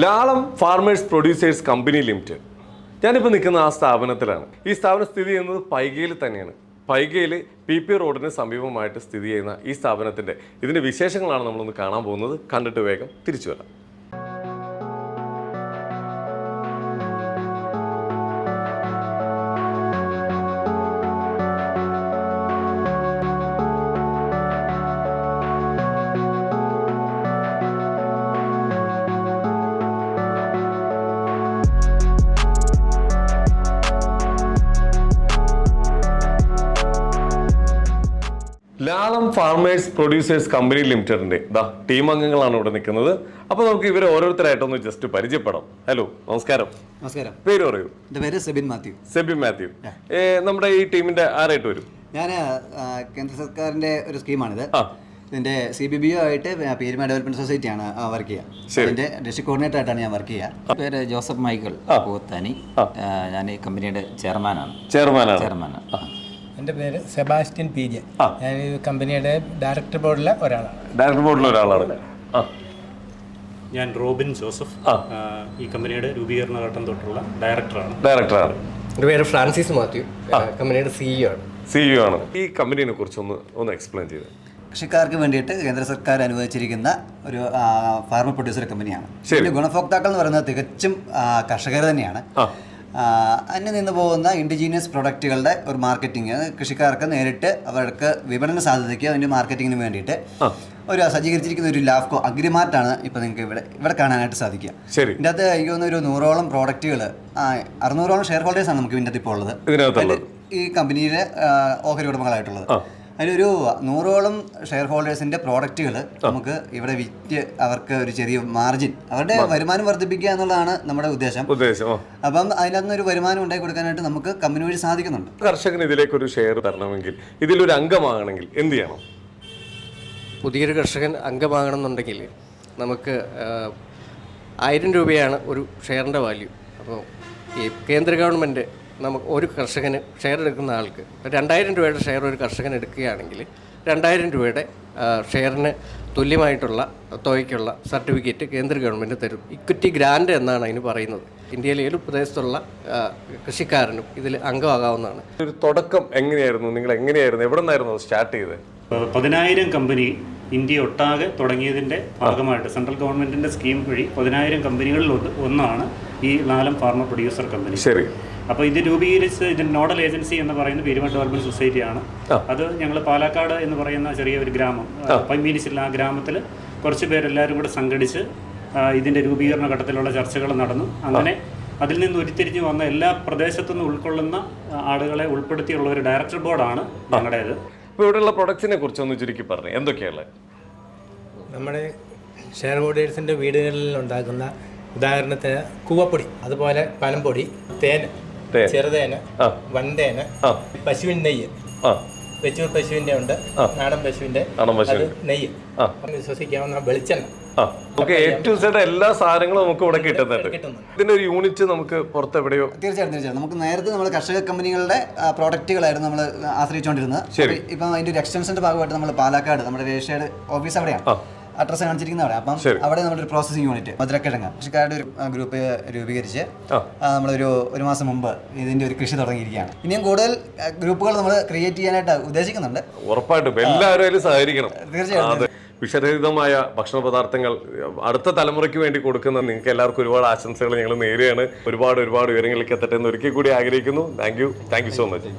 ലാളം farmers producers company limited. ഞാനിപ്പോൾ നിൽക്കുന്ന ആ സ്ഥാപനത്തിലാണ്. ഈ സ്ഥാപനം സ്ഥിതി ചെയ്യുന്നത് പൈകയിൽ തന്നെയാണ്. പൈകയിൽ PP റോഡിന് സമീപമായിട്ട് സ്ഥിതി ചെയ്യുന്ന ഈ സ്ഥാപനത്തിൻ്റെ ഇതിൻ്റെ വിശേഷങ്ങളാണ് നമ്മളൊന്ന് കാണാൻ പോകുന്നത്. കണ്ടിട്ട് വേഗം തിരിച്ചു വരാം. ലാളം ഫാർമേഴ്സ് പ്രൊഡ്യൂസേഴ്സ് കമ്പനി ലിമിറ്റഡിന്റെ ടീം അംഗങ്ങളാണ് ഇവിടെ നിൽക്കുന്നത്. അപ്പോൾ നമുക്ക് ഇവരെ ഓരോരുത്തരായിട്ടൊന്ന് ജസ്റ്റ് പരിചയപ്പെടാം. ഹലോ, നമസ്കാരം. നമസ്കാരം. പേര് പറയൂ. എൻ്റെ പേര് സെബിൻ മാത്യു. സെബിൻ മാത്യു. നമ്മുടെ ഈ ടീമിന്റെ ആരായിട്ട് വരും? ഞാൻ കേന്ദ്ര സർക്കാരിന്റെ ഒരു സ്കീമാണിത്. ഇതിന്റെ CBBO ആയിട്ട് പീരുമ ഡെവലപ്മെന്റ് സൊസൈറ്റിയാണ് വർക്ക് ചെയ്യുക. അതിന്റെ ഡിസ്ട്രിക്ട് കോർഡിനേറ്റർ ആയിട്ടാണ് ഞാൻ വർക്ക് ചെയ്യുക. പേര് ജോസഫ് മൈക്കിൾ പോത്താനി. ഞാൻ ഈ കമ്പനിയുടെ ചെയർമാനാണ്. എൻ്റെ പേര് സെബാസ്റ്റ്യൻ PJ. ഞാൻ ഈ കമ്പനിയുടെ ഡയറക്ടർ ബോർഡിലെ ഒരാളാണ്. ഞാൻ റോബിൻ ജോസഫ്, ഈ കമ്പനിയുടെ രൂപീകരണ ഘട്ടം തൊട്ടുള്ള ഡയറക്ടറാണ്. എൻ്റെ പേര് ഫ്രാൻസിസ് മാത്യു, കമ്പനിയുടെ CEO ആണ്. ഈ കമ്പനിയെ കുറിച്ച് ഒന്ന് എക്സ്പ്ലെയിൻ ചെയ്ത്. കൃഷിക്കാർക്ക് വേണ്ടിയിട്ട് കേന്ദ്ര സർക്കാർ അനുവദിച്ചിരിക്കുന്ന ഒരു ഫാർമർ പ്രൊഡ്യൂസർ കമ്പനിയാണ്. ഇതിന്റെ ഗുണഭോക്താക്കൾ എന്ന് പറയുന്നത് തികച്ചും കർഷകർ തന്നെയാണ്. അന്യം നിന്ന് പോകുന്ന ഇൻഡിജീനിയസ് പ്രൊഡക്റ്റുകളുടെ ഒരു മാർക്കറ്റിംഗ് കൃഷിക്കാർക്ക് നേരിട്ട് അവർക്ക് വിപണന സാധ്യതയ്ക്ക് അതിൻ്റെ മാർക്കറ്റിങ്ങിന് വേണ്ടിയിട്ട് ഒരു സജ്ജീകരിച്ചിരിക്കുന്ന ഒരു ലാഫ്കോ അഗ്രിമാർട്ടാണ് ഇപ്പോൾ നിങ്ങൾക്ക് ഇവിടെ കാണാനായിട്ട് സാധിക്കുക. ഇതിൻ്റെ അകത്ത് എനിക്ക് തോന്നുന്ന ഒരു 100ഓളം പ്രോഡക്റ്റുകൾ 600ഓളം ഷെയർ ഹോൾഡേഴ്സാണ് നമുക്ക് ഇതിൻ്റെ അകത്ത് ഇപ്പോൾ ഉള്ളത്. ഈ കമ്പനിയിലെ ഓഹരി ഉടമകളായിട്ടുള്ളത് അതിലൊരു 100ഓളം ഷെയർ ഹോൾഡേഴ്സിൻ്റെ പ്രോഡക്റ്റുകൾ നമുക്ക് ഇവിടെ വിറ്റ് അവർക്ക് ഒരു ചെറിയ മാർജിൻ, അവരുടെ വരുമാനം വർദ്ധിപ്പിക്കുക എന്നുള്ളതാണ് നമ്മുടെ ഉദ്ദേശം. അപ്പം അതിനകത്ത് ഒരു വരുമാനം ഉണ്ടാക്കി കൊടുക്കാനായിട്ട് നമുക്ക് കമ്പനി വഴി സാധിക്കുന്നുണ്ട്. കർഷകന് ഇതിലേക്ക് ഒരു ഷെയർ തരണമെങ്കിൽ, ഇതിലൊരു അംഗമാകണമെങ്കിൽ എന്ത് ചെയ്യണം? പുതിയൊരു കർഷകൻ അംഗമാകണമെന്നുണ്ടെങ്കിൽ നമുക്ക് 1000 രൂപയാണ് ഒരു ഷെയറിൻ്റെ വാല്യൂ. അപ്പോൾ ഈ കേന്ദ്ര ഗവൺമെൻറ് നമുക്ക് ഒരു കർഷകന് ഷെയർ എടുക്കുന്ന ആൾക്ക് 2000 രൂപയുടെ ഷെയർ ഒരു കർഷകൻ എടുക്കുകയാണെങ്കിൽ 2000 രൂപയുടെ ഷെയറിന് തുല്യമായിട്ടുള്ള തുകയ്ക്കുള്ള സർട്ടിഫിക്കറ്റ് കേന്ദ്ര ഗവൺമെൻറ് തരും. ഇക്വിറ്റി ഗ്രാൻഡ് എന്നാണ് അതിന് പറയുന്നത്. ഇന്ത്യയിലെ ഏത് പ്രദേശത്തുള്ള കൃഷിക്കാരനും ഇതിൽ അംഗമാകാവുന്നതാണ്. ഒരു തുടക്കം എങ്ങനെയായിരുന്നു? നിങ്ങൾ എങ്ങനെയായിരുന്നു, എവിടെ നിന്നായിരുന്നു സ്റ്റാർട്ട് ചെയ്തത്? 10,000 കമ്പനി ഇന്ത്യ ഒട്ടാകെ തുടങ്ങിയതിൻ്റെ ഭാഗമായിട്ട് സെൻട്രൽ ഗവൺമെൻറ്റിൻ്റെ സ്കീം വഴി 10,000 കമ്പനികളിൽ ഒന്നാണ് ഈ ലാലം ഫാർമർ പ്രൊഡ്യൂസർ കമ്പനി. ശരി. അപ്പോൾ ഇത് രൂപീകരിച്ച് ഇതിൻ്റെ നോഡൽ ഏജൻസി എന്ന് പറയുന്നത് പീരുമ ഡെവലപ്മെൻറ്റ് സൊസൈറ്റിയാണ്. അത് ഞങ്ങൾ പാലക്കാട് എന്ന് പറയുന്ന ചെറിയ ഒരു ഗ്രാമം, പൈമീനിച്ചില്ല, ആ ഗ്രാമത്തിൽ കുറച്ച് പേരെല്ലാവരും കൂടെ സംഘടിച്ച് ഇതിൻ്റെ രൂപീകരണ ഘട്ടത്തിലുള്ള ചർച്ചകൾ നടന്നു. അങ്ങനെ അതിൽ നിന്ന് ഉരുത്തിരിഞ്ഞ് വന്ന എല്ലാ പ്രദേശത്തുനിന്ന് ഉൾക്കൊള്ളുന്ന ആളുകളെ ഉൾപ്പെടുത്തിയുള്ള ഒരു ഡയറക്ടർ ബോർഡാണ് ഞങ്ങളുടേത്. ഇപ്പോൾ ഇവിടെയുള്ള പ്രൊഡക്ട്സിനെ കുറിച്ചൊന്ന് ചുരുക്കി പറഞ്ഞു, എന്തൊക്കെയാണ് നമ്മുടെ ഷെയർ ഹോൾഡേഴ്സിൻ്റെ വീടുകളിൽ ഉണ്ടാക്കുന്ന ഉദാഹരണത്തിന് കൂവപ്പൊടി, അതുപോലെ പനംപൊടി, തേൻ, ചെറുതേന്, വൻതേന്, പശുവിൻ നെയ്യ്, വെച്ചൂർ പശുവിൻ്റെ ഉണ്ട്, നാടൻ പശുവിൻ്റെ നെയ്യ്, വിശ്വസിക്കാവുന്ന വെളിച്ചെണ്ണ, A to Z എല്ലാ സാധനങ്ങളും നമുക്ക് ഇവിടെ കിട്ടുന്നുണ്ട്. ഇതിന്റെ ഒരു യൂണിറ്റ് നമുക്ക് പുറത്ത് എവിടെയോ? തീർച്ചയായിട്ടും. നമുക്ക് നേരത്തെ നമ്മൾ കർഷക കമ്പനികളുടെ പ്രോഡക്റ്റുകളായിരുന്നു നമ്മൾ ആശ്രയിച്ചുകൊണ്ടിരുന്നത്. ഇപ്പം അതിന്റെ ഒരു എക്സ്റ്റൻഷന്റെ ഭാഗമായിട്ട് നമ്മൾ പാലക്കാട് നമ്മുടെ രജിസ്ട്രേഡ് ഓഫീസ് അവിടെയാണ് അഡ്രസ് കാണിച്ചിരിക്കുന്ന അവിടെ. അപ്പം അവിടെ നമ്മുടെ ഒരു പ്രോസസിംഗ് യൂണിറ്റ് മധുരക്കിഴങ്ങ് കൃഷിക്കാരുടെ ഒരു ഗ്രൂപ്പ് രൂപീകരിച്ച് നമ്മളൊരു മാസം മുമ്പ് ഇതിന്റെ ഒരു കൃഷി തുടങ്ങിയിരിക്കുകയാണ്. ഇനിയും കൂടുതൽ ഗ്രൂപ്പുകൾ നമ്മൾ ക്രിയേറ്റ് ചെയ്യാനായിട്ട് ഉദ്ദേശിക്കുന്നുണ്ട്. ഉറപ്പായിട്ടും എല്ലാവരും സഹകരിക്കണം. തീർച്ചയായിട്ടും. വിഷരഹിതമായ ഭക്ഷണ പദാർത്ഥങ്ങൾ അടുത്ത തലമുറയ്ക്ക് വേണ്ടി കൊടുക്കുന്ന നിങ്ങൾക്ക് എല്ലാവർക്കും ഒരുപാട് ആശംസകൾ ഞങ്ങൾ നേരെയാണ്. ഒരുപാട് ഉയരങ്ങളിലേക്ക് എത്തട്ടെ എന്ന് ഒരിക്കൽ കൂടി ആഗ്രഹിക്കുന്നു. Thank you so much.